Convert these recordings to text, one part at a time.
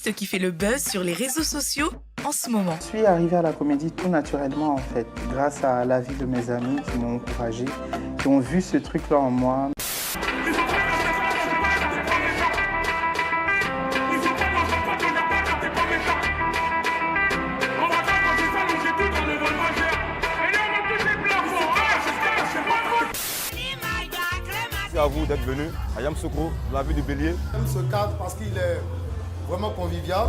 artiste qui fait le buzz sur les réseaux sociaux en ce moment. Je suis arrivé à la comédie tout naturellement en fait, grâce à l'avis de mes amis qui m'ont encouragé, qui ont vu ce truc-là en moi. À vous d'être venu à Yamoussoukro, dans la ville du Bélier. J'aime ce cadre parce qu'il est vraiment convivial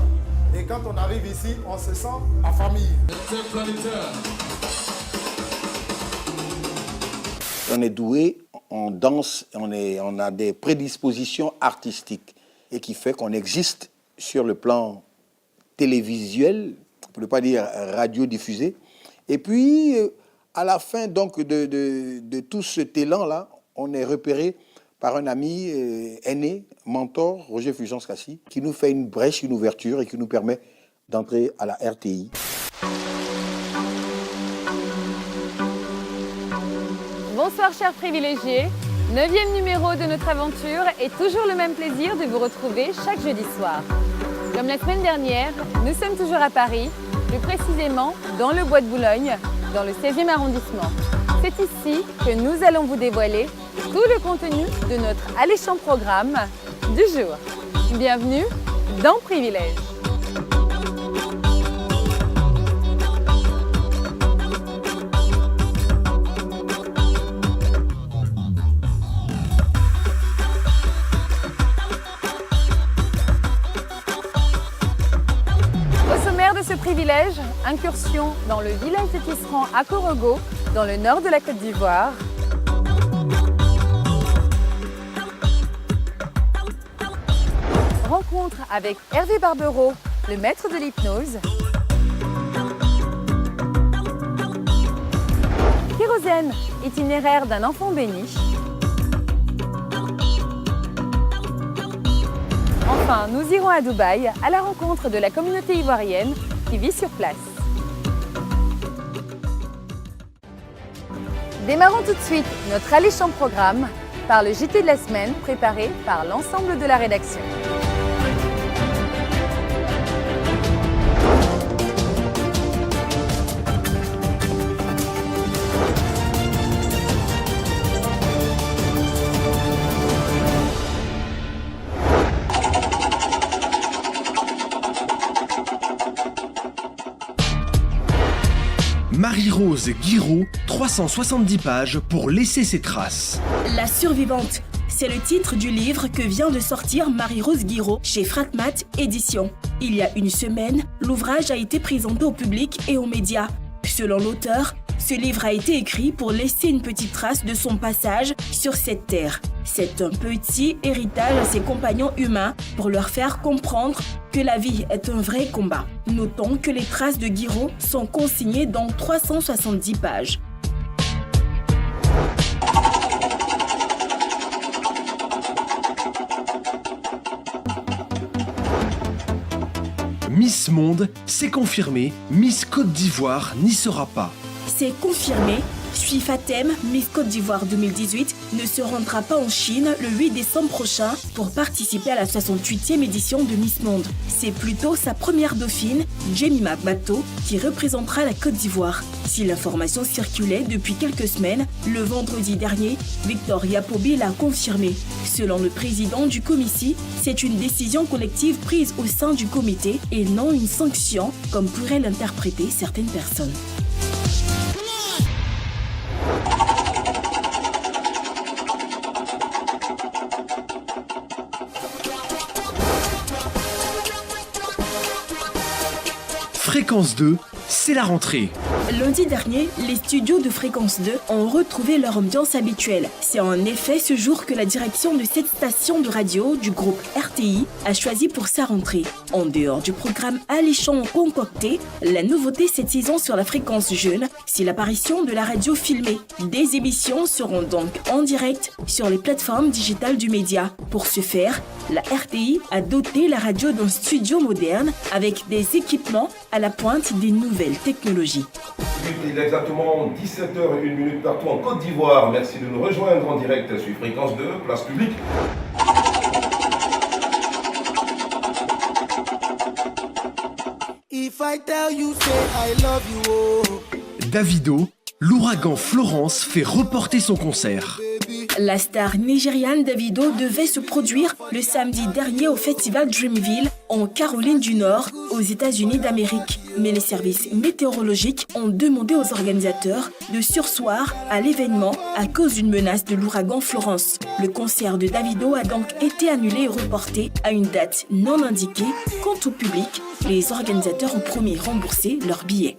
et quand on arrive ici, on se sent en famille. On est doué, on danse, on a des prédispositions artistiques et qui fait qu'on existe sur le plan télévisuel, pour ne pas dire radiodiffusé. Et puis, à la fin donc de tout cet élan-là, on est repéré par un ami aîné, mentor, Roger Fulgence-Cassis, qui nous fait une brèche, une ouverture et qui nous permet d'entrer à la RTI. Bonsoir chers privilégiés, 9e numéro de notre aventure et toujours le même plaisir de vous retrouver chaque jeudi soir. Comme la semaine dernière, nous sommes toujours à Paris, plus précisément dans le Bois de Boulogne, dans le 16e arrondissement. C'est ici que nous allons vous dévoiler tout le contenu de notre alléchant programme du jour. Bienvenue dans Privilège. Au sommaire de ce privilège, incursion dans le village de Tisserand à Korogo, dans le nord de la Côte d'Ivoire. Rencontre avec Hervé Barbereau, le maître de l'hypnose. Kérosène, itinéraire d'un enfant béni. Enfin, nous irons à Dubaï à la rencontre de la communauté ivoirienne qui vit sur place. Démarrons tout de suite notre alléchant programme par le JT de la semaine préparé par l'ensemble de la rédaction. Marie-Rose Guiraud, 370 pages pour laisser ses traces. La survivante, c'est le titre du livre que vient de sortir Marie-Rose Guiraud chez Fratmat Éditions. Il y a une semaine, l'ouvrage a été présenté au public et aux médias. Selon l'auteur, ce livre a été écrit pour laisser une petite trace de son passage sur cette terre. C'est un petit héritage à ses compagnons humains pour leur faire comprendre que la vie est un vrai combat. Notons que les traces de Guiraud sont consignées dans 370 pages. Miss Monde, c'est confirmé, Miss Côte d'Ivoire n'y sera pas. C'est confirmé, Sui Fatem, Miss Côte d'Ivoire 2018, ne se rendra pas en Chine le 8 décembre prochain pour participer à la 68e édition de Miss Monde. C'est plutôt sa première dauphine, Jemima Bato, qui représentera la Côte d'Ivoire. Si l'information circulait depuis quelques semaines, le vendredi dernier, Victor Yapobi l'a confirmé. Selon le président du comité, c'est une décision collective prise au sein du comité et non une sanction, comme pourraient l'interpréter certaines personnes. Fréquence 2, c'est la rentrée. Lundi dernier, les studios de Fréquence 2 ont retrouvé leur ambiance habituelle. C'est en effet ce jour que la direction de cette station de radio du groupe RTI a choisi pour sa rentrée. En dehors du programme alléchant concocté, la nouveauté cette saison sur la fréquence jeune, c'est l'apparition de la radio filmée. Des émissions seront donc en direct sur les plateformes digitales du média. Pour ce faire, la RTI a doté la radio d'un studio moderne avec des équipements à la pointe des nouvelles technologies. Il est exactement 17h01 partout en Côte d'Ivoire. Merci de nous rejoindre en direct sur Fréquence 2, place publique. Davido, l'ouragan Florence fait reporter son concert. La star nigériane Davido devait se produire le samedi dernier au festival Dreamville en Caroline du Nord, aux États-Unis d'Amérique. Mais les services météorologiques ont demandé aux organisateurs de surseoir à l'événement à cause d'une menace de l'ouragan Florence. Le concert de Davido a donc été annulé et reporté à une date non indiquée. Quant au public, les organisateurs ont promis rembourser leurs billets.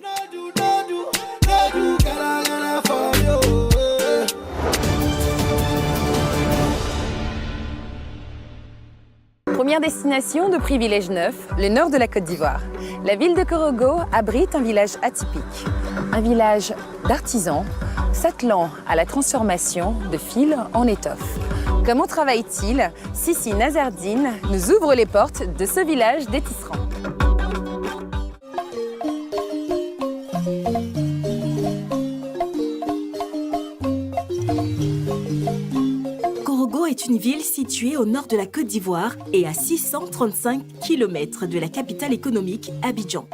Première destination de privilège neuf, le nord de la Côte d'Ivoire. La ville de Korogo abrite un village atypique. Un village d'artisans s'attelant à la transformation de fils en étoffe. Comment travaille-t-il? Sissi Nazardine nous ouvre les portes de ce village des tisserands. Korogo est une ville située au nord de la Côte d'Ivoire et à 635 km de la capitale économique Abidjan.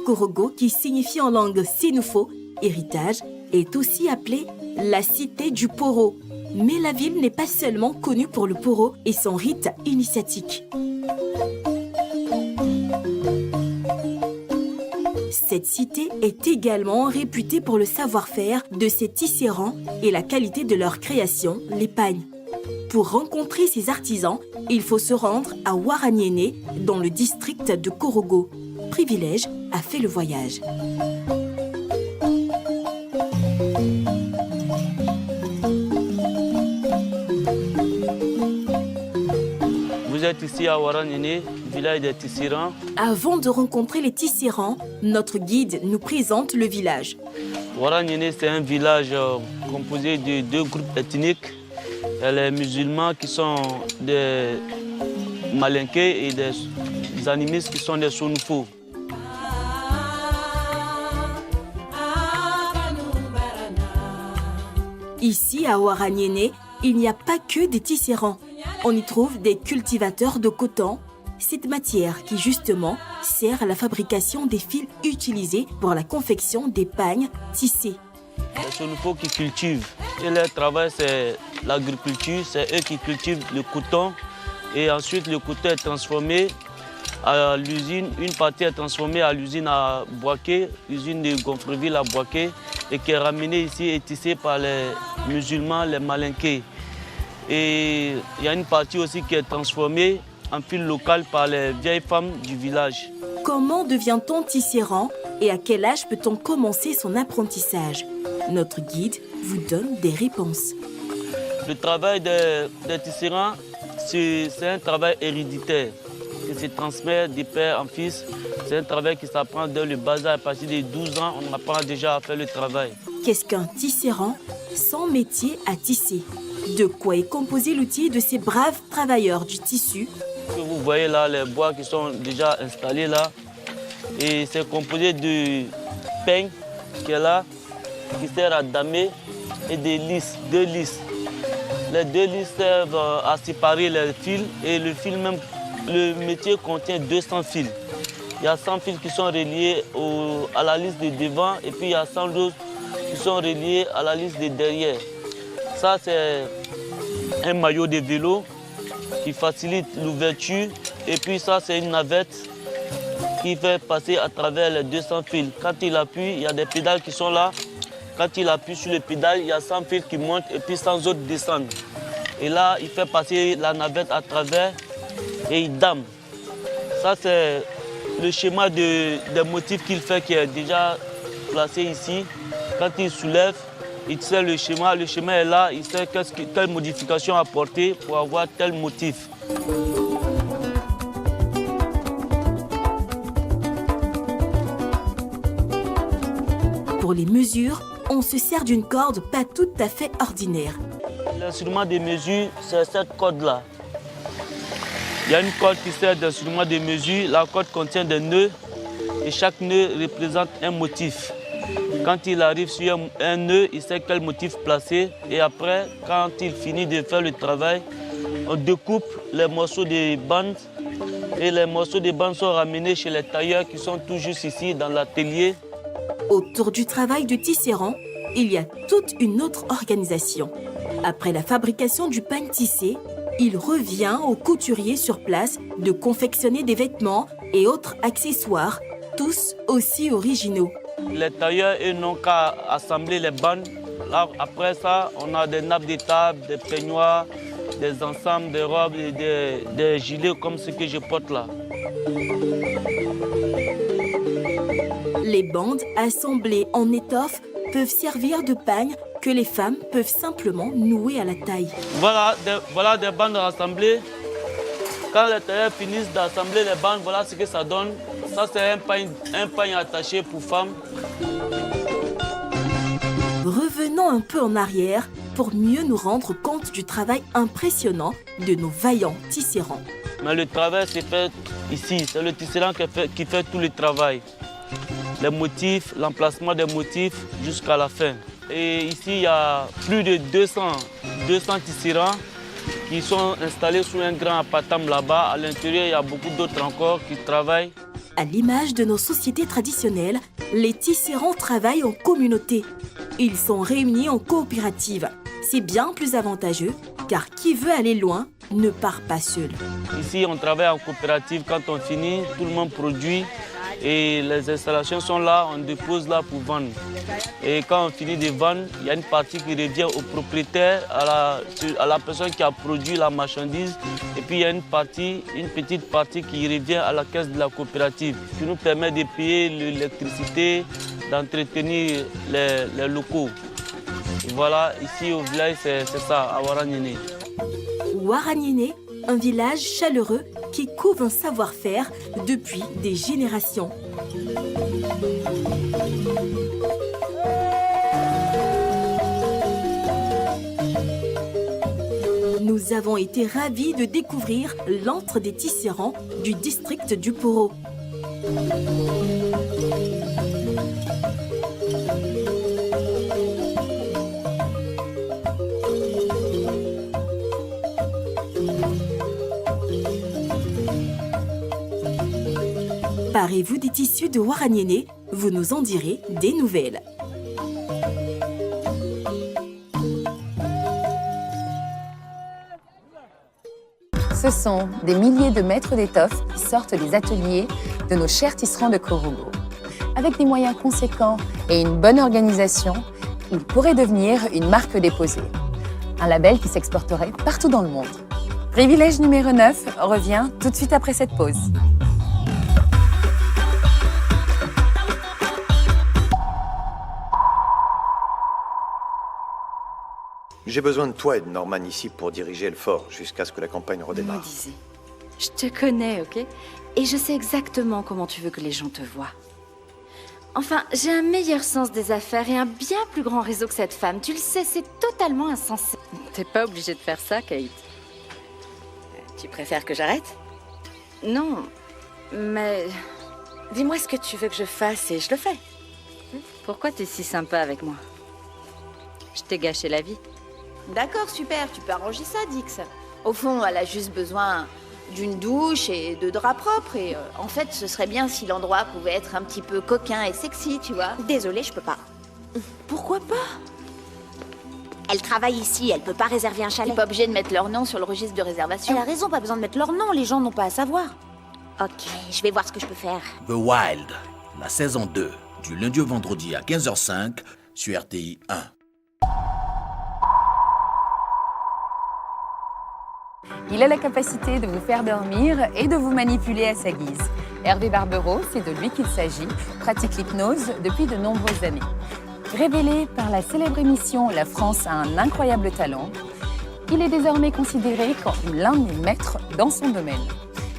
Korogo, qui signifie en langue sénoufo, héritage, est aussi appelée la cité du poro. Mais la ville n'est pas seulement connue pour le poro et son rite initiatique. Cette cité est également réputée pour le savoir-faire de ses tisserands et la qualité de leur création, les pagnes. Pour rencontrer ces artisans, il faut se rendre à Ouaraniéné, dans le district de Korogo. Privilège a fait le voyage. Vous êtes ici à Ouaraniéné, village des tisserands. Avant de rencontrer les tisserands, notre guide nous présente le village. Ouaraniéné, c'est un village composé de deux groupes ethniques. Il y a les musulmans qui sont des malinqués et des animistes qui sont des sonoufos. Ici, à Ouaraniéné, il n'y a pas que des tisserands. On y trouve des cultivateurs de coton, cette matière qui justement sert à la fabrication des fils utilisés pour la confection des pagnes tissées. Les sonoufos qui cultivent. Et leur travail, c'est l'agriculture. C'est eux qui cultivent le coton. Et ensuite, le coton est transformé à l'usine. Une partie est transformée à l'usine à Boaké, l'usine de Gonfreville à Boaké, et qui est ramenée ici et tissée par les musulmans, les malinqués. Et il y a une partie aussi qui est transformée en fil local par les vieilles femmes du village. Comment devient-on tisserand et à quel âge peut-on commencer son apprentissage? Notre guide vous donne des réponses. Le travail des tisserands, c'est un travail héréditaire qui se transmet de père en fils. C'est un travail qui s'apprend dès le bas âge. À partir de 12 ans, on apprend déjà à faire le travail. Qu'est-ce qu'un tisserand? Son métier à tisser. De quoi est composé l'outil de ces braves travailleurs du tissu? Vous voyez là les bois qui sont déjà installés là. Et c'est composé de peigne qui est là, qui sert à damer, et des lisses, 2 lisses. Les 2 lisses servent à séparer les fils et le fil même, le métier contient 200 fils. Il y a 100 fils qui sont reliés à la lisse de devant et puis il y a 100 autres qui sont reliés à la lisse de derrière. Ça c'est un maillot de vélo qui facilite l'ouverture et puis ça c'est une navette qui fait passer à travers les 200 fils. Quand il appuie, il y a des pédales qui sont là. Quand il appuie sur les pédales, il y a 100 fils qui montent et puis 100 autres descendent. Et là, il fait passer la navette à travers et il dame. Ça, c'est le schéma des motifs qu'il fait qui est déjà placé ici. Quand il soulève, il sait le schéma est là, il sait quelle modification apporter pour avoir tel motif. Pour les mesures, on se sert d'une corde pas tout à fait ordinaire. L'instrument de mesure, c'est cette corde-là. Il y a une corde qui sert d'instrument de mesure. La corde contient des nœuds et chaque nœud représente un motif. Quand il arrive sur un nœud, il sait quel motif placer. Et après, quand il finit de faire le travail, on découpe les morceaux de bande Et les morceaux de bande sont ramenés chez les tailleurs qui sont tout juste ici dans l'atelier. Autour du travail du tisserand, il y a toute une autre organisation. Après la fabrication du pagne tissé, il revient aux couturiers sur place de confectionner des vêtements et autres accessoires, tous aussi originaux. Les tailleurs, eux, n'ont qu'à assembler les bandes. Là, après ça, on a des nappes de table, des peignoirs, des ensembles, des robes, des gilets comme ce que je porte là. Les bandes assemblées en étoffe peuvent servir de pagne que les femmes peuvent simplement nouer à la taille. Voilà des bandes rassemblées. Quand les tailleurs finissent d'assembler les bandes, voilà ce que ça donne. Ça, c'est un pagne attaché pour femmes. Revenons un peu en arrière pour mieux nous rendre compte du travail impressionnant de nos vaillants tisserands. Mais le travail s'est fait ici. C'est le tisserand qui fait tout le travail. Les motifs, l'emplacement des motifs jusqu'à la fin. Et ici, il y a plus de 200 tisserands qui sont installés sous un grand appartement là-bas. À l'intérieur, il y a beaucoup d'autres encore qui travaillent. À l'image de nos sociétés traditionnelles, les tisserands travaillent en communauté. Ils sont réunis en coopérative. C'est bien plus avantageux, car qui veut aller loin ne part pas seul. Ici, on travaille en coopérative. Quand on finit, tout le monde produit. Et les installations sont là, on dépose là pour vendre. Et quand on finit de vendre, il y a une partie qui revient au propriétaire, à la personne qui a produit la marchandise. Et puis il y a une petite partie qui revient à la caisse de la coopérative, qui nous permet de payer l'électricité, d'entretenir les locaux. Et voilà, ici au village, c'est ça, à Waranyene. Waranyene, un village chaleureux qui couvre un savoir-faire depuis des générations. Nous avons été ravis de découvrir l'antre des tisserands du district du Poro. Parez-vous des tissus de Waranyene, vous nous en direz des nouvelles. Ce sont des milliers de mètres d'étoffes qui sortent des ateliers de nos chers tisserands de Korogo. Avec des moyens conséquents et une bonne organisation, ils pourraient devenir une marque déposée. Un label qui s'exporterait partout dans le monde. Privilège numéro 9 revient tout de suite après cette pause. J'ai besoin de toi et de Norman ici pour diriger le fort jusqu'à ce que la campagne redémarre. Me disais, je te connais, ok? Et je sais exactement comment tu veux que les gens te voient. Enfin, j'ai un meilleur sens des affaires et un bien plus grand réseau que cette femme. Tu le sais, c'est totalement insensé. T'es pas obligée de faire ça, Kate. Tu préfères que j'arrête? Non, mais... Dis-moi ce que tu veux que je fasse et je le fais. Pourquoi t'es si sympa avec moi? Je t'ai gâché la vie. D'accord, super, tu peux arranger ça, Dix. Au fond, elle a juste besoin d'une douche et de draps propres. Et en fait, ce serait bien si l'endroit pouvait être un petit peu coquin et sexy, tu vois. Désolée, je peux pas. Pourquoi pas? Elle travaille ici, elle peut pas réserver un chalet. T'es pas obligé de mettre leur nom sur le registre de réservation. Elle a raison, pas besoin de mettre leur nom, les gens n'ont pas à savoir. Ok, je vais voir ce que je peux faire. The Wild, la saison 2, du lundi au vendredi à 15h05 sur RTI 1. Il a la capacité de vous faire dormir et de vous manipuler à sa guise. Hervé Barbero, c'est de lui qu'il s'agit, pratique l'hypnose depuis de nombreuses années. Révélé par la célèbre émission La France a un incroyable talent, il est désormais considéré comme l'un des maîtres dans son domaine.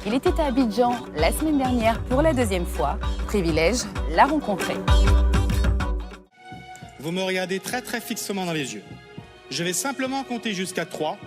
Il était à Abidjan la semaine dernière pour la deuxième fois. Privilège l'a rencontré. Vous me regardez très très fixement dans les yeux. Je vais simplement compter jusqu'à 3.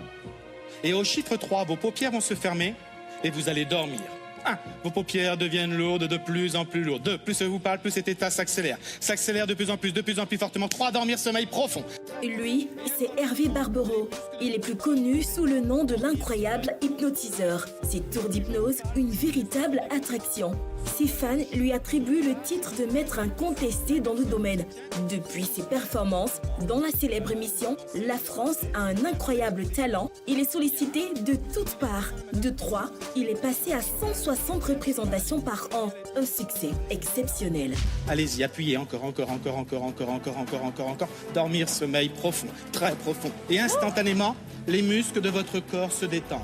Et au chiffre 3, vos paupières vont se fermer et vous allez dormir. 1. Vos paupières deviennent lourdes, de plus en plus lourdes. 2. Plus je vous parle, plus cet état s'accélère. S'accélère de plus en plus fortement. 3. Dormir, sommeil profond. Lui, c'est Hervé Barbero, Il est plus connu sous le nom de l'incroyable hypnotiseur. Ses tours d'hypnose, une véritable attraction. Ses fans lui attribuent le titre de maître incontesté dans le domaine. Depuis ses performances dans la célèbre émission La France a un incroyable talent, il est sollicité de toutes parts. De Troyes, il est passé à 160 représentations par an. Un succès exceptionnel. Allez-y, appuyez encore. Dormir, sommeil profond, très profond. Et instantanément, les muscles de votre corps se détendent.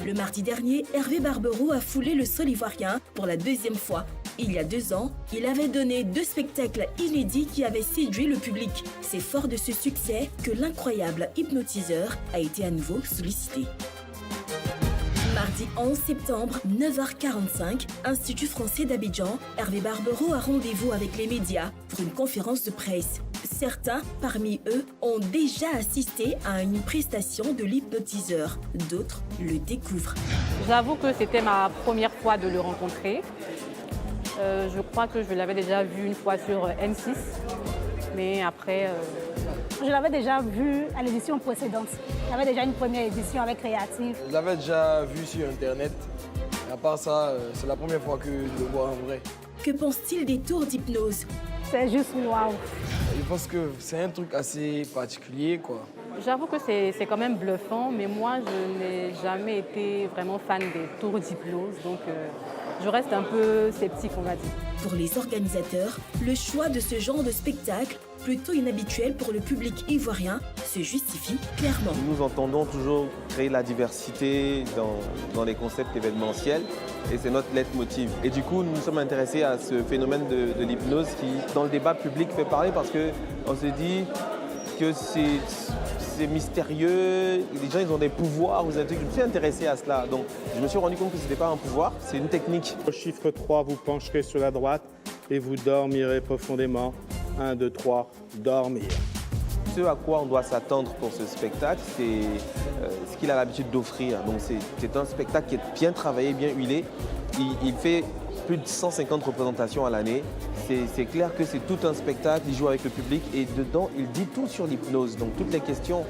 Le mardi dernier, Hervé Barbereau a foulé le sol ivoirien pour la deuxième fois. Il y a 2 ans, il avait donné 2 spectacles inédits qui avaient séduit le public. C'est fort de ce succès que l'incroyable hypnotiseur a été à nouveau sollicité. Mardi 11 septembre, 9h45, Institut français d'Abidjan, Hervé Barbereau a rendez-vous avec les médias pour une conférence de presse. Certains, parmi eux, ont déjà assisté à une prestation de l'hypnotiseur. D'autres le découvrent. J'avoue que c'était ma première fois de le rencontrer. Je crois que je l'avais déjà vu une fois sur M6, mais après... Je l'avais déjà vu à l'édition précédente. Il y avait déjà une première édition avec Créative. Je l'avais déjà vu sur Internet. Et à part ça, c'est la première fois que je le vois en vrai. Que pense-t-il des tours d'hypnose? C'est juste waouh. Je pense que c'est un truc assez particulier, quoi. J'avoue que c'est quand même bluffant, mais moi, je n'ai jamais été vraiment fan des tours d'hypnose, donc je reste un peu sceptique, on va dire. Pour les organisateurs, le choix de ce genre de spectacle, plutôt inhabituel pour le public ivoirien, se justifie clairement. Nous entendons toujours créer la diversité dans les concepts événementiels et c'est notre leitmotiv. Et du coup, nous sommes intéressés à ce phénomène de l'hypnose qui, dans le débat public, fait parler parce qu'on se dit que c'est mystérieux, les gens ils ont des pouvoirs, je me suis intéressé à cela. Donc je me suis rendu compte que ce n'était pas un pouvoir, c'est une technique. Au chiffre 3, vous pencherez sur la droite et vous dormirez profondément. 1, 2, 3, dormir. Ce à quoi on doit s'attendre pour ce spectacle, c'est ce qu'il a l'habitude d'offrir. Donc c'est un spectacle qui est bien travaillé, bien huilé. Il fait plus de 150 représentations à l'année. C'est clair que c'est tout un spectacle, il joue avec le public et dedans, il dit tout sur l'hypnose. Donc toutes les questions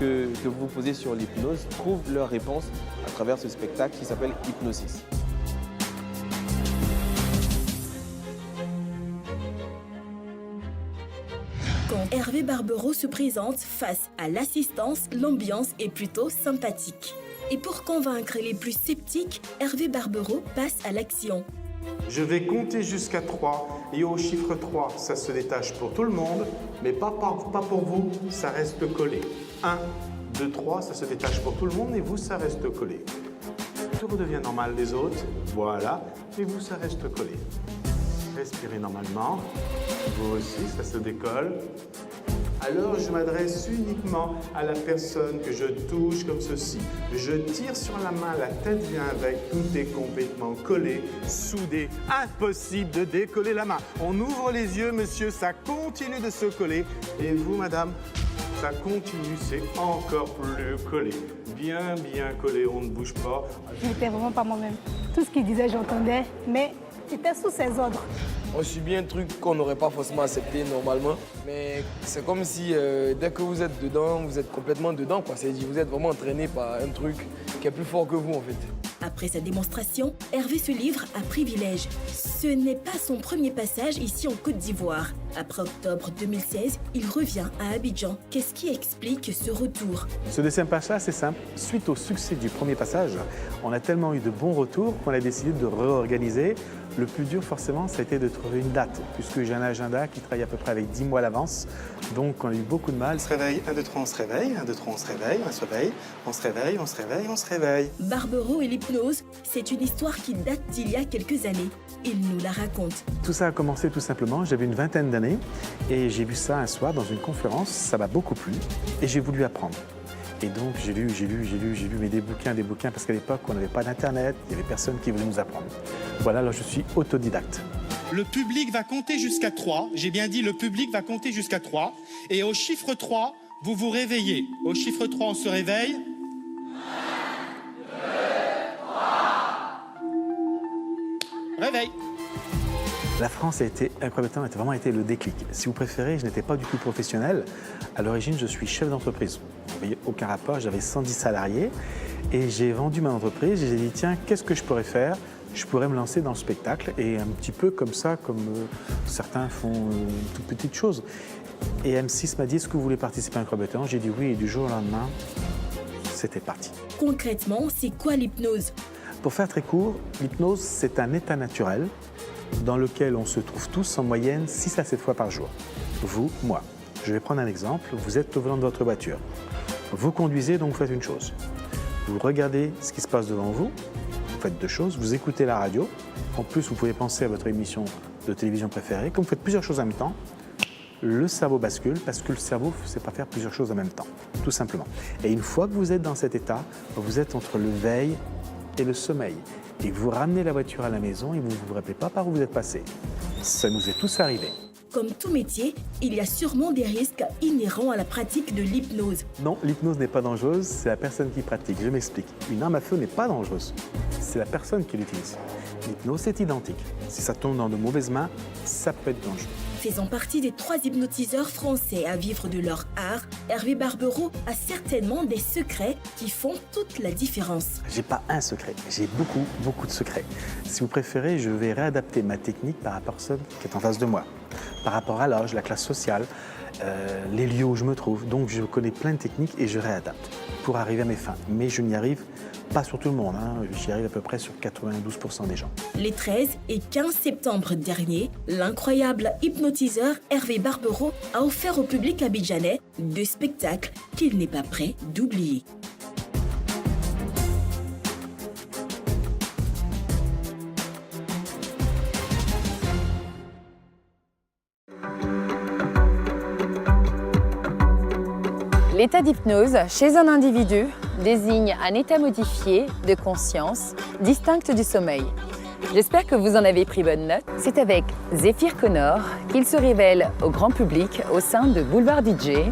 que vous vous posez sur l'hypnose trouvent leur réponse à travers ce spectacle qui s'appelle Hypnosis. Quand Hervé Barbereau se présente face à l'assistance, l'ambiance est plutôt sympathique. Et pour convaincre les plus sceptiques, Hervé Barbereau passe à l'action. Je vais compter jusqu'à 3 et au chiffre 3, ça se détache pour tout le monde, mais pas pour vous, ça reste collé. 1, 2, 3, ça se détache pour tout le monde et vous, ça reste collé. Tout redevient normal les autres, voilà, et vous, ça reste collé. Respirez normalement, vous aussi, ça se décolle. Alors, je m'adresse uniquement à la personne que je touche comme ceci. Je tire sur la main, la tête vient avec, tout est complètement collé, soudé. Impossible de décoller la main. On ouvre les yeux, monsieur, ça continue de se coller. Et vous, madame, ça continue, c'est encore plus collé. Bien, bien collé, on ne bouge pas. Je n'étais vraiment pas moi-même. Tout ce qu'il disait, j'entendais, mais c'était sous ses ordres. On subit un truc qu'on n'aurait pas forcément accepté normalement, mais c'est comme si dès que vous êtes dedans, vous êtes complètement dedans, quoi. C'est-à-dire vous êtes vraiment entraîné par un truc qui est plus fort que vous en fait. Après sa démonstration, Hervé se livre à Privilège. Ce n'est pas son premier passage ici en Côte d'Ivoire. Après octobre 2016, il revient à Abidjan. Qu'est-ce qui explique ce retour? Ce deuxième passage, c'est simple. Suite au succès du premier passage, on a tellement eu de bons retours qu'on a décidé de réorganiser. Le plus dur, forcément, ça a été de trouver une date, puisque j'ai un agenda qui travaille à peu près avec 10 mois à l'avance. Donc, on a eu beaucoup de mal. On se réveille, 1, 2, 3, on se réveille, 1, 2, 3, on se réveille, on se réveille, on se réveille, on se réveille, on se réveille. Barbereau et l'hypnose, c'est une histoire qui date d'il y a quelques années. Il nous la raconte. Tout ça a commencé tout simplement, j'avais une vingtaine d'années et j'ai vu ça un soir dans une conférence, ça m'a beaucoup plu et j'ai voulu apprendre. Et donc j'ai lu, mais des bouquins, parce qu'à l'époque, on n'avait pas d'internet, il n'y avait personne qui voulait nous apprendre. Voilà, alors je suis autodidacte. Le public va compter jusqu'à 3, j'ai bien dit le public va compter jusqu'à 3, et au chiffre 3, vous vous réveillez. Au chiffre 3, on se réveille. 1, 2, 3. Réveil. La France a été incroyablement, a vraiment été le déclic. Si vous préférez, je n'étais pas du tout professionnel. À l'origine, je suis chef d'entreprise. n'avait aucun rapport, j'avais 110 salariés. Et j'ai vendu mon entreprise et j'ai dit, tiens, qu'est-ce que je pourrais faire? Je pourrais me lancer dans le spectacle et un petit peu comme ça, comme certains font une toute petite chose. Et M6 m'a dit, est-ce que vous voulez participer à un club de talent? J'ai dit oui et du jour au lendemain, c'était parti. Concrètement, c'est quoi l'hypnose? Pour faire très court, l'hypnose, c'est un état naturel dans lequel on se trouve tous en moyenne 6 à 7 fois par jour. Vous, moi. Je vais prendre un exemple. Vous êtes au volant de votre voiture. Vous conduisez, donc vous faites une chose. Vous regardez ce qui se passe devant vous. Vous faites deux choses. Vous écoutez la radio. En plus, vous pouvez penser à votre émission de télévision préférée. Comme vous faites plusieurs choses en même temps, le cerveau bascule parce que le cerveau ne sait pas faire plusieurs choses en même temps, tout simplement. Et une fois que vous êtes dans cet état, vous êtes entre le veille et le sommeil. Et vous ramenez la voiture à la maison et vous ne vous rappelez pas par où vous êtes passé. Ça nous est tous arrivé. Comme tout métier, il y a sûrement des risques inhérents à la pratique de l'hypnose. Non, l'hypnose n'est pas dangereuse, c'est la personne qui pratique. Je m'explique. Une arme à feu n'est pas dangereuse, c'est la personne qui l'utilise. L'hypnose, c'est identique. Si ça tombe dans de mauvaises mains, ça peut être dangereux. Faisant partie des 3 hypnotiseurs français à vivre de leur art, Hervé Barbereau a certainement des secrets qui font toute la différence. J'ai pas un secret, j'ai beaucoup de secrets. Si vous préférez, je vais réadapter ma technique par rapport à la personne qui est en face de moi, par rapport à l'âge, la classe sociale, les lieux où je me trouve. Donc je connais plein de techniques et je réadapte pour arriver à mes fins. Mais je n'y arrive pas sur tout le monde, j'y arrive à peu près sur 92% des gens. Les 13 et 15 septembre dernier, l'incroyable hypnotiseur Hervé Barbereau a offert au public abidjanais 2 spectacles qu'il n'est pas prêt d'oublier. L'état d'hypnose chez un individu désigne un état modifié de conscience distinct du sommeil. J'espère que vous en avez pris bonne note. C'est avec Zéphyr Connor qu'il se révèle au grand public au sein de Boulevard DJ.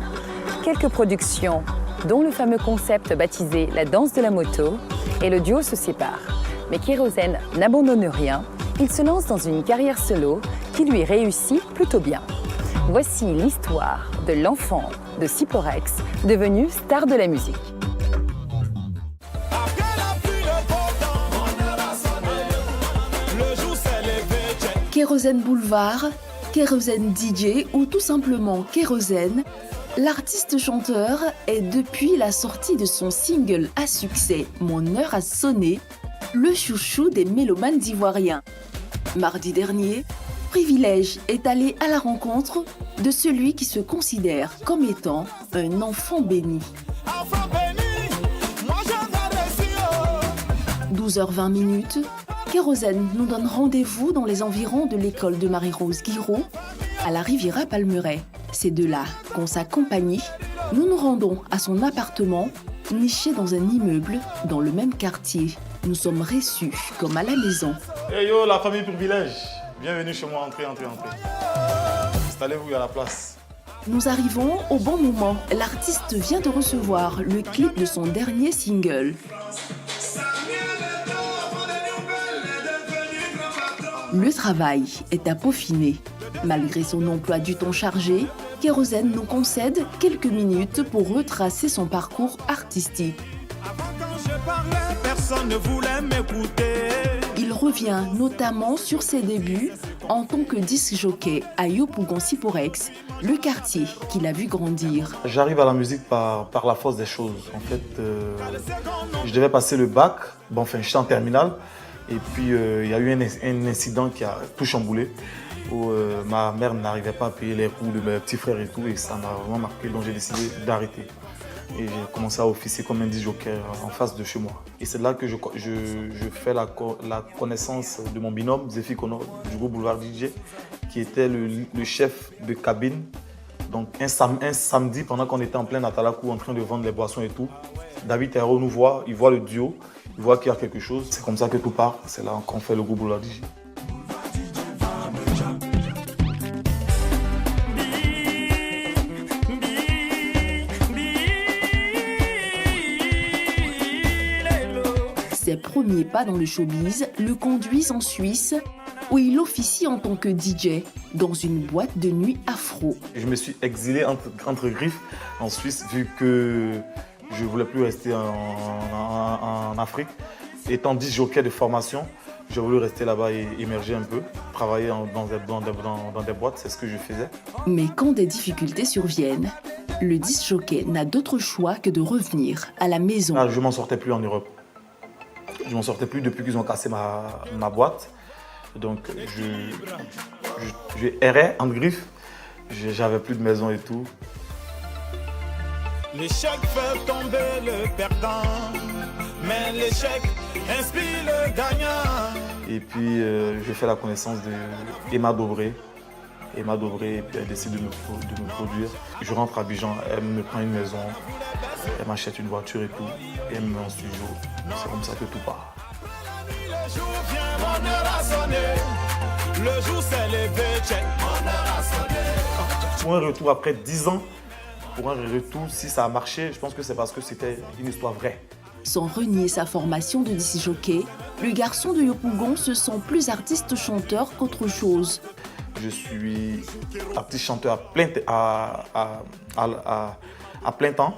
Quelques productions, dont le fameux concept baptisé La danse de la moto, et le duo se sépare. Mais Kérosène n'abandonne rien. Il se lance dans une carrière solo qui lui réussit plutôt bien. Voici l'histoire de l'enfant de Siporex, devenu star de la musique. Kérosène Boulevard, Kérosène DJ ou tout simplement Kérosène, l'artiste chanteur est depuis la sortie de son single à succès Mon heure a sonné, le chouchou des mélomanes ivoiriens. Mardi dernier, Privilège est allé à la rencontre de celui qui se considère comme étant un enfant béni. 12h20, Kérosène nous donne rendez-vous dans les environs de l'école de Marie-Rose Guiraud, à la Riviera Palmeraie. C'est de là qu'en sa compagnie, nous nous rendons à son appartement, niché dans un immeuble dans le même quartier. Nous sommes reçus comme à la maison. Hey yo, la famille Privilège, bienvenue chez moi, entrez. Installez-vous, il y a la place. Nous arrivons au bon moment. L'artiste vient de recevoir le clip de son dernier single. Le travail est à peaufiner. Malgré son emploi du temps chargé, Kérosène nous concède quelques minutes pour retracer son parcours artistique. Personne ne voulait m'écouter. Il revient notamment sur ses débuts en tant que disc jockey à Yopougon-Siporex, le quartier qu'il a vu grandir. J'arrive à la musique par la force des choses. En fait, je devais passer le bac. J'étais en terminale. Et puis, il y a eu un incident qui a tout chamboulé, où ma mère n'arrivait pas à payer les cours de mes petits frères et tout, et ça m'a vraiment marqué, donc j'ai décidé d'arrêter. Et j'ai commencé à officier comme un disc jockey en face de chez moi. Et c'est là que je fais la connaissance de mon binôme, Zéphyr Connor, du groupe Boulevard DJ, qui était le chef de cabine. Donc un samedi, pendant qu'on était en plein Atalakou, en train de vendre les boissons et tout, David Terreau nous voit, il voit le duo, il voit qu'il y a quelque chose. C'est comme ça que tout part, c'est là qu'on fait le groupe Boulevard DJ. Ses premiers pas dans le showbiz le conduisent en Suisse, où il officie en tant que DJ. dans une boîte de nuit afro. Je me suis exilé entre griffes en Suisse vu que je ne voulais plus rester en Afrique. Étant disjockey de formation, j'ai voulu rester là-bas et émerger un peu, travailler dans des boîtes, c'est ce que je faisais. Mais quand des difficultés surviennent, le disjockey n'a d'autre choix que de revenir à la maison. Je ne m'en sortais plus en Europe. Je ne m'en sortais plus depuis qu'ils ont cassé ma boîte. Donc je errais en griffes, j'avais plus de maison et tout. L'échec fait tomber le perdant, mais l'échec inspire le gagnant. Et puis j'ai fait la connaissance d'Emma Dobré. Emma Dobré, et puis elle décide de me produire. Je rentre à Abidjan, elle me prend une maison, elle m'achète une voiture et tout, et elle me met en studio. C'est comme ça que tout part. Le jour vient, mon heure a sonné. Le jour s'est levé, check, mon heure a sonné. Pour un retour après 10 ans, si ça a marché, je pense que c'est parce que c'était une histoire vraie. Sans renier sa formation de disjockey, le garçon de Yopougon se sent plus artiste-chanteur qu'autre chose. Je suis artiste-chanteur à plein temps.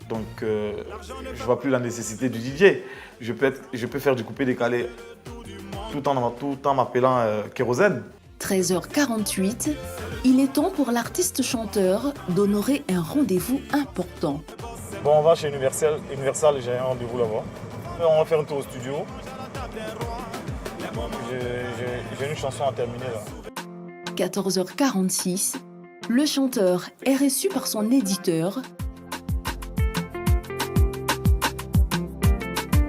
Donc, je ne vois plus la nécessité du DJ. Je peux faire du coupé-décalé tout en m'appelant Kérosène. 13h48, il est temps pour l'artiste-chanteur d'honorer un rendez-vous important. Bon, on va chez Universal, j'ai un rendez-vous là-bas. On va faire un tour au studio. J'ai une chanson à terminer là. 14h46, le chanteur est reçu par son éditeur.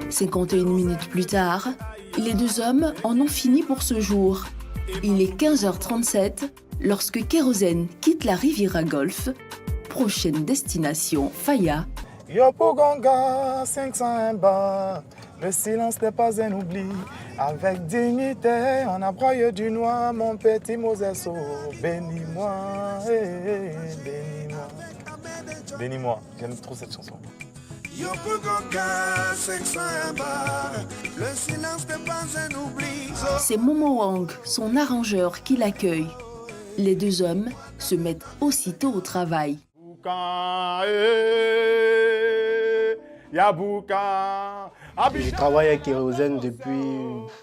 51 minutes plus tard, les deux hommes en ont fini pour ce jour. Il est 15h37 lorsque Kérosène quitte la Riviera Golf. Prochaine destination, Faya. Yopougonga, 501 bas, le silence n'est pas un oubli. Avec dignité, on a broyé du noir, mon petit Moses, oh, bénis-moi, bénis-moi. Bénis-moi, j'aime trop cette chanson. Yopougonga, 501 bas, le silence n'est pas un oubli. C'est Momo Wang, son arrangeur, qui l'accueille. Les deux hommes se mettent aussitôt au travail. Je travaille avec Kérosène depuis...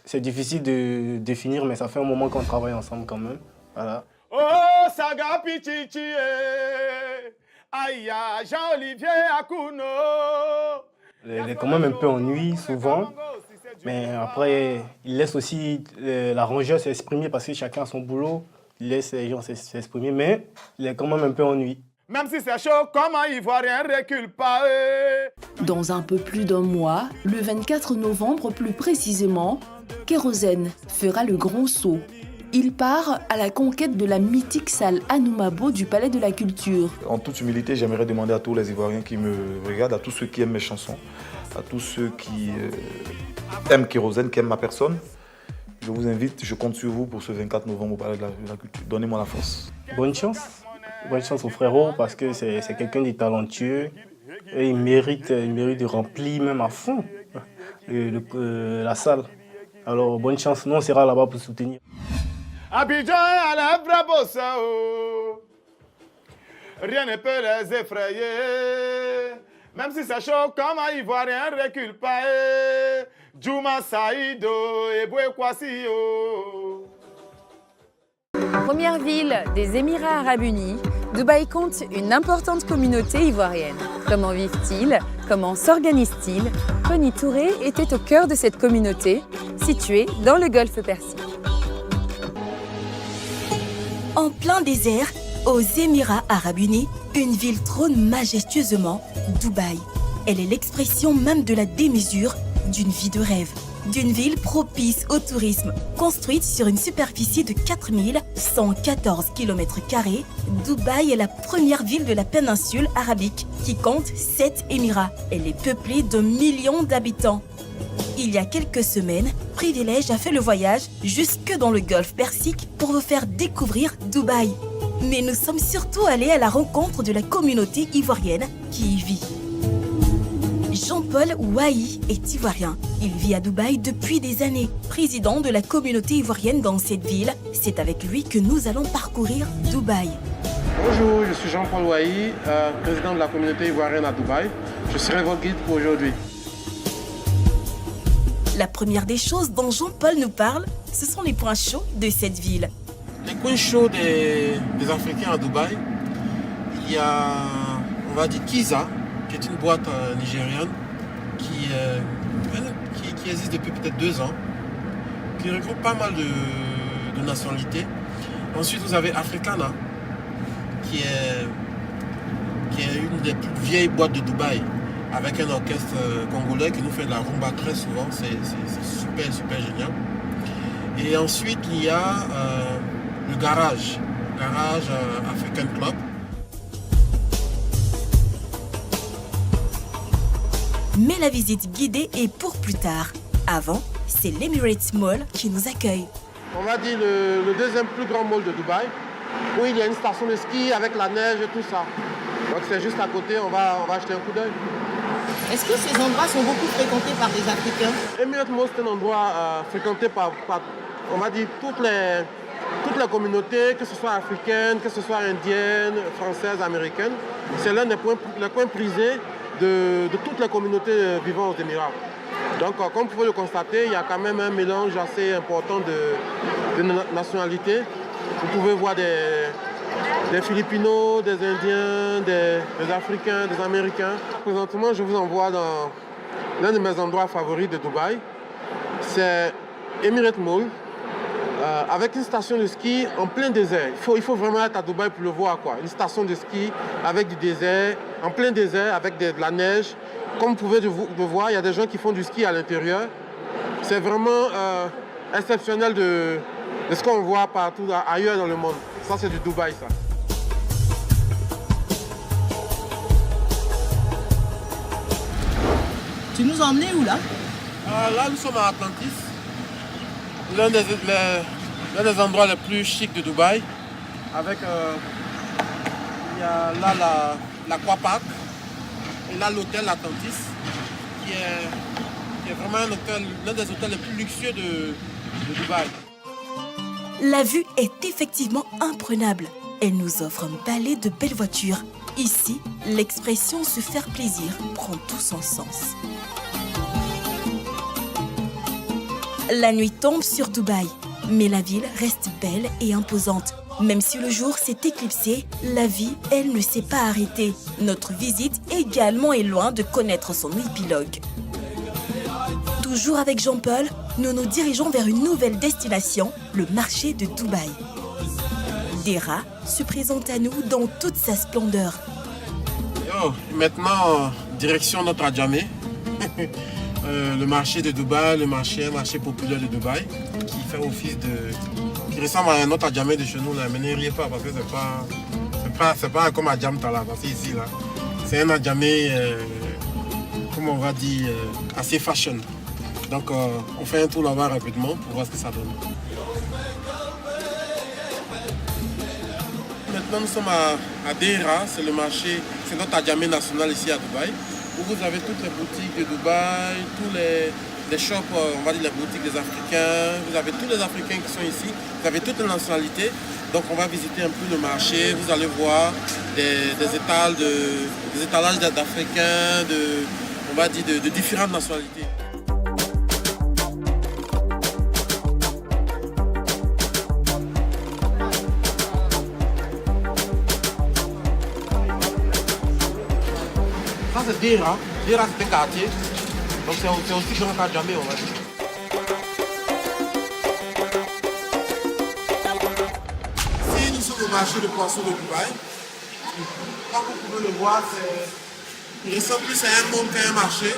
C'est difficile de définir, mais ça fait un moment qu'on travaille ensemble quand même. Voilà. Oh, Saga Pichichi, aïe, Jean-Olivier Akuno. Il est quand même un peu ennuyé souvent, mais après, il laisse aussi l'arrangeur s'exprimer parce que chacun a son boulot. Il laisse les gens s'exprimer, mais il est quand même un peu ennuyé. Même si c'est chaud, comme un Ivoirien recule pas. Dans un peu plus d'un mois, le 24 novembre plus précisément, Kérosène fera le grand saut. Il part à la conquête de la mythique salle Anoumabo du Palais de la Culture. En toute humilité, j'aimerais demander à tous les Ivoiriens qui me regardent, à tous ceux qui aiment mes chansons, à tous ceux qui aiment Kérosène, qui aiment ma personne. Je vous invite, je compte sur vous pour ce 24 novembre au Palais de la Culture. Donnez-moi la force. Bonne chance. Bonne chance au frérot parce que c'est quelqu'un de talentueux et il mérite de remplir même à fond la salle. Alors bonne chance, nous on sera là-bas pour soutenir. Abidjan à la Brabosa, rien ne peut les effrayer. Même si c'est chaud comme un Ivoirien recule pas. Djouma Saïdo et Bouekwasio. Première ville des Émirats Arabes Unis, Dubaï compte une importante communauté ivoirienne. Comment vivent-ils? Comment s'organisent-ils? Tony Touré était au cœur de cette communauté, située dans le golfe Persique. En plein désert, aux Émirats Arabes Unis, une ville trône majestueusement, Dubaï. Elle est l'expression même de la démesure d'une vie de rêve. D'une ville propice au tourisme, construite sur une superficie de 4114 km², Dubaï est la première ville de la péninsule arabique qui compte 7 émirats. Elle est peuplée d'1 million d'habitants. Il y a quelques semaines, Privilège a fait le voyage jusque dans le golfe Persique pour vous faire découvrir Dubaï. Mais nous sommes surtout allés à la rencontre de la communauté ivoirienne qui y vit. Jean-Paul Ouahi est ivoirien. Il vit à Dubaï depuis des années. Président de la communauté ivoirienne dans cette ville, c'est avec lui que nous allons parcourir Dubaï. Bonjour, je suis Jean-Paul Ouahi, président de la communauté ivoirienne à Dubaï. Je serai votre guide pour aujourd'hui. La première des choses dont Jean-Paul nous parle, ce sont les points chauds de cette ville. Les coins chauds des Africains à Dubaï, il y a, on va dire, Kiza, qui est une boîte nigériane qui existe depuis peut-être 2 ans, qui regroupe pas mal de nationalités. Ensuite, vous avez Africana, qui est une des plus vieilles boîtes de Dubaï, avec un orchestre congolais qui nous fait de la rumba très souvent. C'est super génial. Et ensuite, il y a le Garage African Club. Mais la visite guidée est pour plus tard. Avant, c'est l'Emirates Mall qui nous accueille. On va dire le deuxième plus grand mall de Dubaï, où il y a une station de ski avec la neige et tout ça. Donc c'est juste à côté, on va acheter un coup d'œil. Est-ce que ces endroits sont beaucoup fréquentés par des Africains? Emirates Mall, c'est un endroit fréquenté par, on va dire, toutes les communautés, que ce soit africaines, que ce soit indiennes, françaises, américaines. C'est l'un des coins prisés de toutes les communautés vivant aux Émirats. Donc, comme vous pouvez le constater, il y a quand même un mélange assez important de nationalités. Vous pouvez voir des Filipinos, des Indiens, des Africains, des Américains. Présentement, je vous envoie dans l'un de mes endroits favoris de Dubaï. C'est Emirates Mall, avec une station de ski en plein désert. Il faut vraiment être à Dubaï pour le voir, quoi. Une station de ski avec du désert, en plein désert, avec de la neige. Comme vous pouvez le voir, il y a des gens qui font du ski à l'intérieur. C'est vraiment exceptionnel de ce qu'on voit partout ailleurs dans le monde. Ça, c'est du Dubaï, ça. Tu nous as emmenés où, là? Là, nous sommes à Atlantis, l'un des endroits les plus chics de Dubaï. Avec, il y a là l'Aquapark et là l'hôtel Atlantis, qui est vraiment l'un des hôtels les plus luxueux de Dubaï. La vue est effectivement imprenable. Elle nous offre un balai de belles voitures. Ici, l'expression « se faire plaisir » prend tout son sens. La nuit tombe sur Dubaï, mais la ville reste belle et imposante. Même si le jour s'est éclipsé, la vie, elle, ne s'est pas arrêtée. Notre visite également est loin de connaître son épilogue. Toujours avec Jean-Paul, nous nous dirigeons vers une nouvelle destination, le marché de Dubaï. Dera se présente à nous dans toute sa splendeur. Maintenant, direction Notre Adjamé, le marché de Dubaï, un marché populaire de Dubaï, qui fait office qui ressemble à un autre Adjamé de chez nous, là. Mais ne riez pas parce que c'est pas comme Adjamta là, parce que ici là, c'est un Adjamé, comment on va dire, assez fashion. Donc on fait un tour là-bas rapidement pour voir ce que ça donne. Maintenant nous sommes à Dera, c'est le marché, c'est notre Adjamé national ici à Dubaï, où vous avez toutes les boutiques de Dubaï, tous les shops, on va dire les boutiques des Africains, vous avez tous les Africains qui sont ici, vous avez toutes les nationalités. Donc on va visiter un peu le marché, vous allez voir des étalages d'Africains, on va dire de différentes nationalités. Ça c'est Dera. Dera c'est un quartier, donc c'est aussi grand qu'Adjamé, on va dire. Ici nous sommes au marché de poissons de Dubaï. Comme vous pouvez le voir, il ressemble plus à un monde qu'à un marché.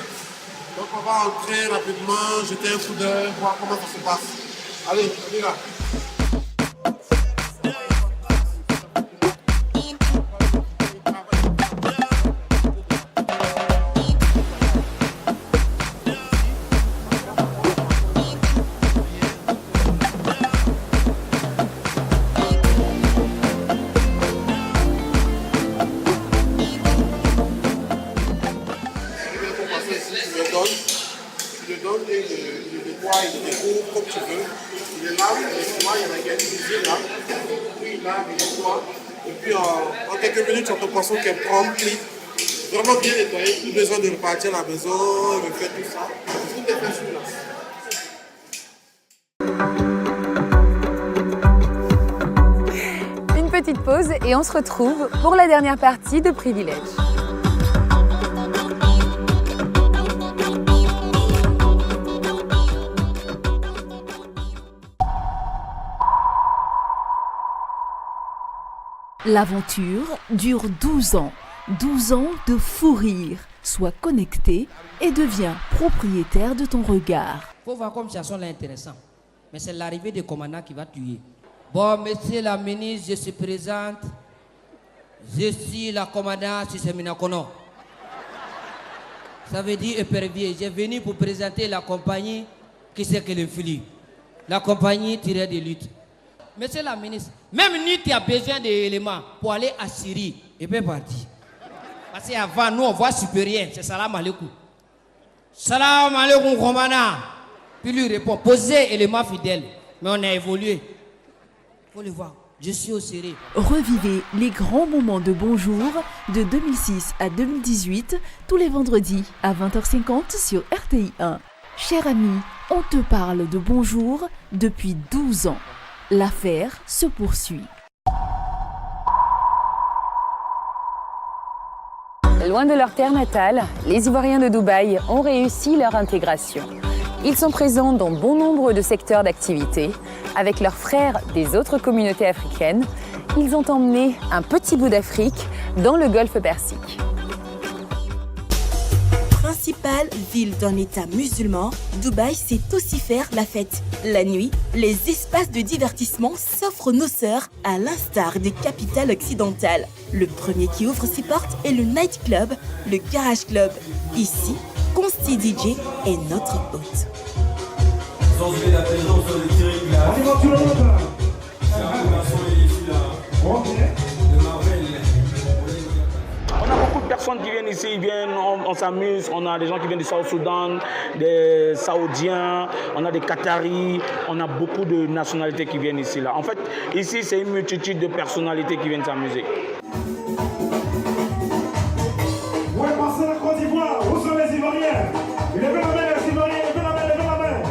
Donc on va entrer rapidement, jeter un coup d'œil, voir comment ça se passe. Allez, on y va. poids, il découvre comme tu veux. Il est là, il y a une cuisine là. Puis il lave, il nettoie. Et puis en quelques minutes, tu as ton poisson qui est propre, clean. Vraiment bien nettoyé, plus besoin de repartir à la maison, de faire tout ça. Tout est fait sur place. Une petite pause et on se retrouve pour la dernière partie de Privilège. L'aventure dure 12 ans. 12 ans de fou rire. Sois connecté et deviens propriétaire de ton regard. Faut voir comme ça sonne intéressant. Mais c'est l'arrivée du commandant qui va tuer. Bon, monsieur la ministre, je se présente. Je suis la commandant Siseminakono. Ça veut dire épervier. J'ai venu pour présenter la compagnie qui c'est que le fili. La compagnie tirée de lutte. Monsieur la ministre, même nous, tu as besoin d'éléments pour aller à Syrie. Et bien parti. Parce qu'avant, nous, on voit supérieur. C'est salam alaikum. Salam alaikum, commandant. Puis lui répond, posez éléments fidèles. Mais on a évolué. Faut le voir. Je suis au Syrie. Revivez les grands moments de Bonjour de 2006 à 2018, tous les vendredis à 20h50 sur RTI 1. Cher ami, on te parle de Bonjour depuis 12 ans. L'affaire se poursuit. Loin de leur terre natale, les Ivoiriens de Dubaï ont réussi leur intégration. Ils sont présents dans bon nombre de secteurs d'activité. Avec leurs frères des autres communautés africaines, ils ont emmené un petit bout d'Afrique dans le golfe Persique. Principale ville d'un État musulman, Dubaï sait aussi faire la fête. La nuit, les espaces de divertissement s'offrent aux noceurs à l'instar des capitales occidentales. Le premier qui ouvre ses portes est le Night Club, le Garage Club. Ici, Consti DJ est notre hôte. On a beaucoup de personnes qui viennent ici, on s'amuse, on a des gens qui viennent du South-Soudan, des Saoudiens, on a des Qataris, on a beaucoup de nationalités qui viennent ici. Là. En fait, ici, c'est une multitude de personnalités qui viennent s'amuser. Où est passé la Côte d'Ivoire? Où sont les Ivoiriens? Levez la main, les Ivoiriens, levez la main, levez la main.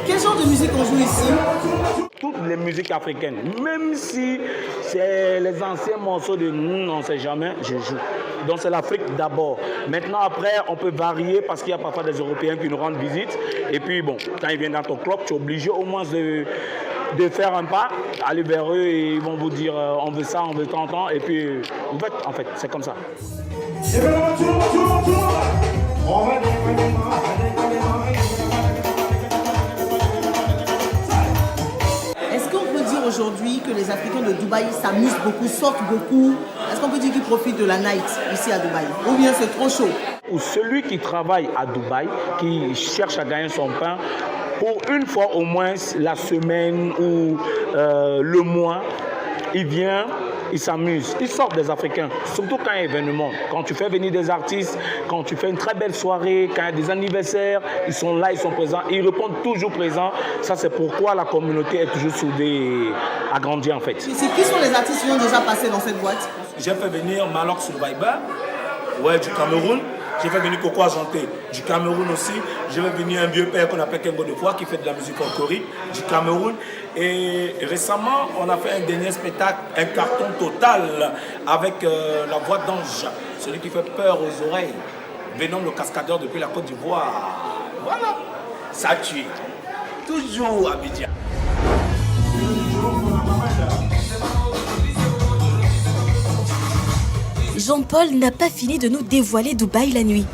Quel genre de musique on joue ici? Toutes les musiques africaines, même si c'est les anciens morceaux de nous, on ne sait jamais, je joue. Donc c'est l'Afrique d'abord. Maintenant après, on peut varier parce qu'il y a parfois des Européens qui nous rendent visite. Et puis bon, quand ils viennent dans ton club, tu es obligé au moins de faire un pas, aller vers eux et ils vont vous dire on veut ça, on veut tant. Et puis en fait, c'est comme ça. Est-ce qu'on peut dire aujourd'hui que les Africains de Dubaï s'amusent beaucoup, sortent beaucoup? Est-ce qu'on peut dire qu'ils profitent de la night ici à Dubaï? Ou bien c'est trop chaud? Ou celui qui travaille à Dubaï, qui cherche à gagner son pain, pour une fois au moins la semaine ou le mois, il vient, il s'amuse. Il sort des Africains, surtout quand il y a événement. Quand tu fais venir des artistes, quand tu fais une très belle soirée, quand il y a des anniversaires, ils sont là, ils sont présents. Ils répondent toujours présents. Ça, c'est pourquoi la communauté est toujours soudée, agrandie en fait. Qui sont les artistes qui ont déjà passé dans cette boîte? J'ai fait venir Malok Survivor, du Cameroun. J'ai fait venir Coco Argenté du Cameroun aussi. J'ai fait venir un vieux père qu'on appelle Kengo de Foix qui fait de la musique folklorique du Cameroun. Et récemment, on a fait un dernier spectacle, un carton total avec la voix d'ange, celui qui fait peur aux oreilles. Venom le cascadeur depuis la Côte d'Ivoire. Voilà, ça tue. Toujours Abidjan. Jean-Paul n'a pas fini de nous dévoiler Dubaï la nuit.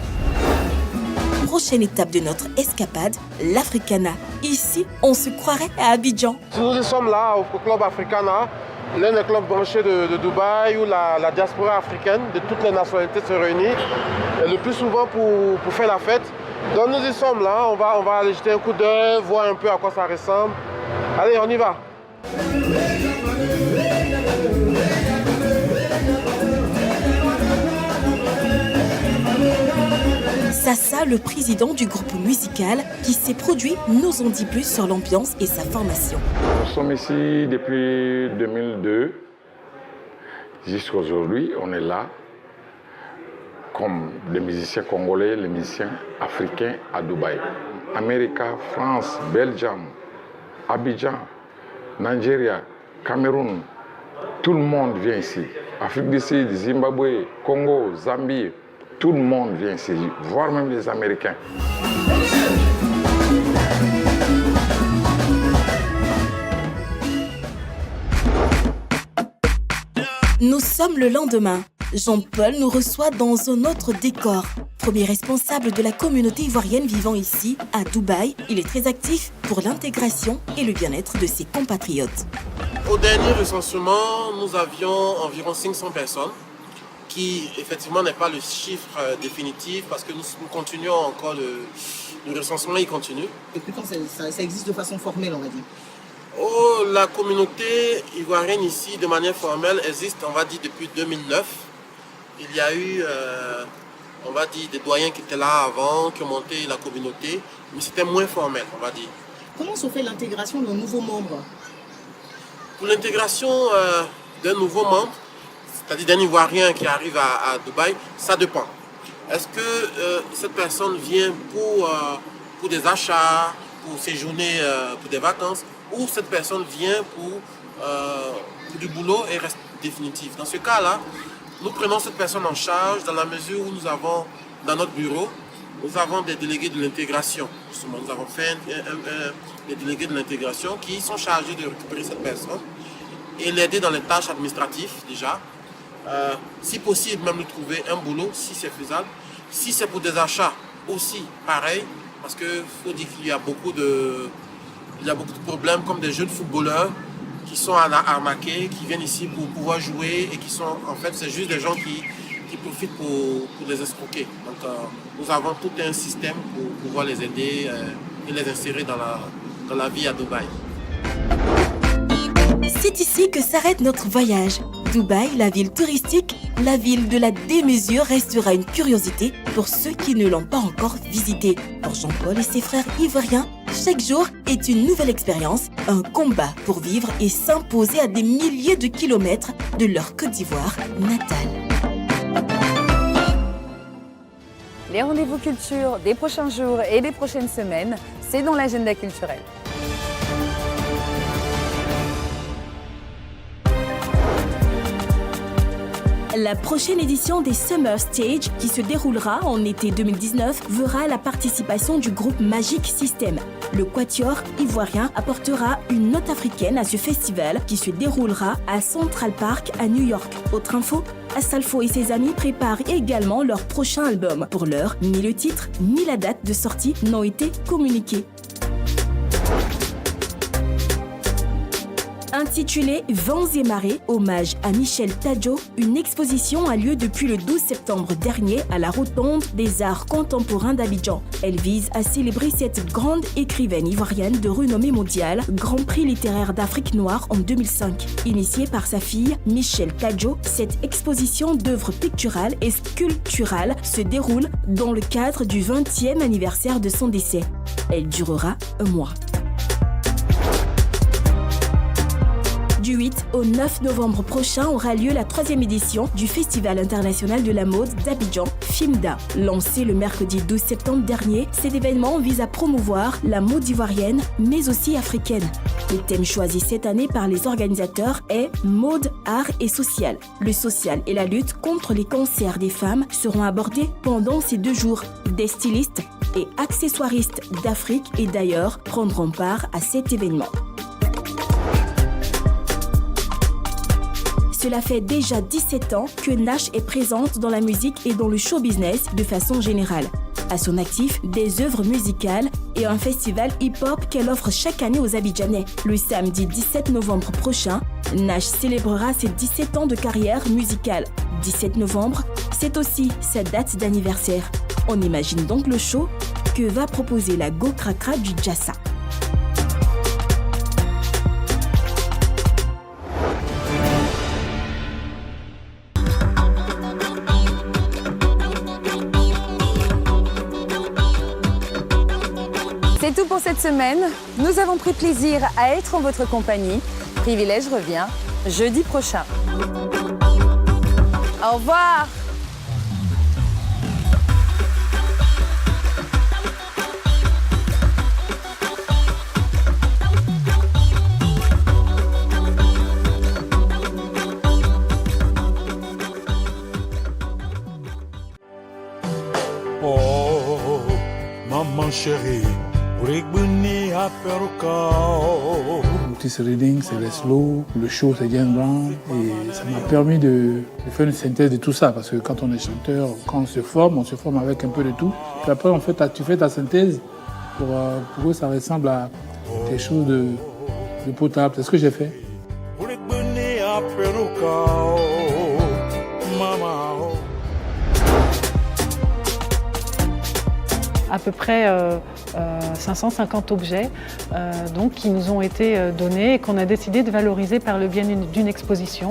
Prochaine étape de notre escapade, l'Africana. Ici, on se croirait à Abidjan. Nous sommes là au club Africana, l'un des clubs branchés de Dubaï où la diaspora africaine de toutes les nationalités se réunit, le plus souvent pour faire la fête. Donc nous y sommes là, on va aller jeter un coup d'œil, voir un peu à quoi ça ressemble. Allez, on y va. Tassa, le président du groupe musical qui s'est produit, nous en dit plus sur l'ambiance et sa formation. Nous sommes ici depuis 2002. Jusqu'à aujourd'hui, on est là comme les musiciens congolais, les musiciens africains à Dubaï. Amérique, France, Belgium, Abidjan, Nigeria, Cameroun, tout le monde vient ici. Afrique du Sud, Zimbabwe, Congo, Zambie, tout le monde vient ici, voire même les Américains. Nous sommes le lendemain. Jean-Paul nous reçoit dans un autre décor. Premier responsable de la communauté ivoirienne vivant ici, à Dubaï, il est très actif pour l'intégration et le bien-être de ses compatriotes. Au dernier recensement, nous avions environ 500 personnes, qui effectivement n'est pas le chiffre définitif parce que nous continuons encore, le recensement il continue. Et puis quand ça existe de façon formelle, on va dire? Oh, la communauté ivoirienne ici, de manière formelle, existe, on va dire, depuis 2009. Il y a eu, on va dire, des doyens qui étaient là avant, qui ont monté la communauté, mais c'était moins formel, on va dire. Comment se fait l'intégration d'un nouveau membre? Pour l'intégration d'un nouveau membre, c'est-à-dire d'un Ivoirien qui arrive à Dubaï, ça dépend. Est-ce que cette personne vient pour des achats, pour séjourner, pour des vacances, ou cette personne vient pour du boulot et reste définitif? Dans ce cas-là, nous prenons cette personne en charge dans la mesure où nous avons, dans notre bureau, nous avons des délégués de l'intégration. Justement, nous avons fait des délégués de l'intégration qui sont chargés de récupérer cette personne et l'aider dans les tâches administratives déjà. Si possible, même lui trouver un boulot, si c'est faisable. Si c'est pour des achats, aussi pareil, parce qu'il faut dire qu'il y a beaucoup de problèmes comme des jeunes footballeurs qui sont arnaqués, qui viennent ici pour pouvoir jouer et qui sont, en fait, c'est juste des gens qui profitent pour les escroquer. Donc, nous avons tout un système pour pouvoir les aider et les insérer dans la vie à Dubaï. C'est ici que s'arrête notre voyage. Dubaï, la ville touristique, la ville de la démesure restera une curiosité pour ceux qui ne l'ont pas encore visitée. Pour Jean-Paul et ses frères ivoiriens, chaque jour est une nouvelle expérience, un combat pour vivre et s'imposer à des milliers de kilomètres de leur Côte d'Ivoire natale. Les rendez-vous culture des prochains jours et des prochaines semaines, c'est dans l'agenda culturel. La prochaine édition des Summer Stage, qui se déroulera en été 2019, verra la participation du groupe Magic System. Le quatuor ivoirien apportera une note africaine à ce festival qui se déroulera à Central Park à New York. Autre info, Assalfo et ses amis préparent également leur prochain album. Pour l'heure, ni le titre ni la date de sortie n'ont été communiqués. Intitulé Vents et marées, hommage à Michel Tadjo, une exposition a lieu depuis le 12 septembre dernier à la Rotonde des Arts Contemporains d'Abidjan. Elle vise à célébrer cette grande écrivaine ivoirienne de renommée mondiale, Grand Prix littéraire d'Afrique noire en 2005. Initiée par sa fille, Michel Tadjo, cette exposition d'œuvres picturales et sculpturales se déroule dans le cadre du 20e anniversaire de son décès. Elle durera un mois. Du 8 au 9 novembre prochain aura lieu la 3e édition du Festival international de la mode d'Abidjan, FIMDA. Lancé le mercredi 12 septembre dernier, cet événement vise à promouvoir la mode ivoirienne, mais aussi africaine. Le thème choisi cette année par les organisateurs est mode, art et social. Le social et la lutte contre les cancers des femmes seront abordés pendant ces 2 jours. Des stylistes et accessoiristes d'Afrique et d'ailleurs prendront part à cet événement. Cela fait déjà 17 ans que Nash est présente dans la musique et dans le show business de façon générale. À son actif, des œuvres musicales et un festival hip-hop qu'elle offre chaque année aux Abidjanais. Le samedi 17 novembre prochain, Nash célébrera ses 17 ans de carrière musicale. 17 novembre, c'est aussi sa date d'anniversaire. On imagine donc le show que va proposer la Go Krakra du Jassa. C'est tout pour cette semaine. Nous avons pris plaisir à être en votre compagnie. Privilège revient jeudi prochain. Au revoir. Oh, maman chérie, Otis Redding, c'est les slow, le show c'est James Brown et ça m'a permis de faire une synthèse de tout ça parce que quand on est chanteur, quand on se forme avec un peu de tout. Puis après en fait, tu fais ta synthèse pour que ça ressemble à quelque chose de potable. C'est ce que j'ai fait. À peu près 550 objets donc, qui nous ont été donnés et qu'on a décidé de valoriser par le biais d'une exposition.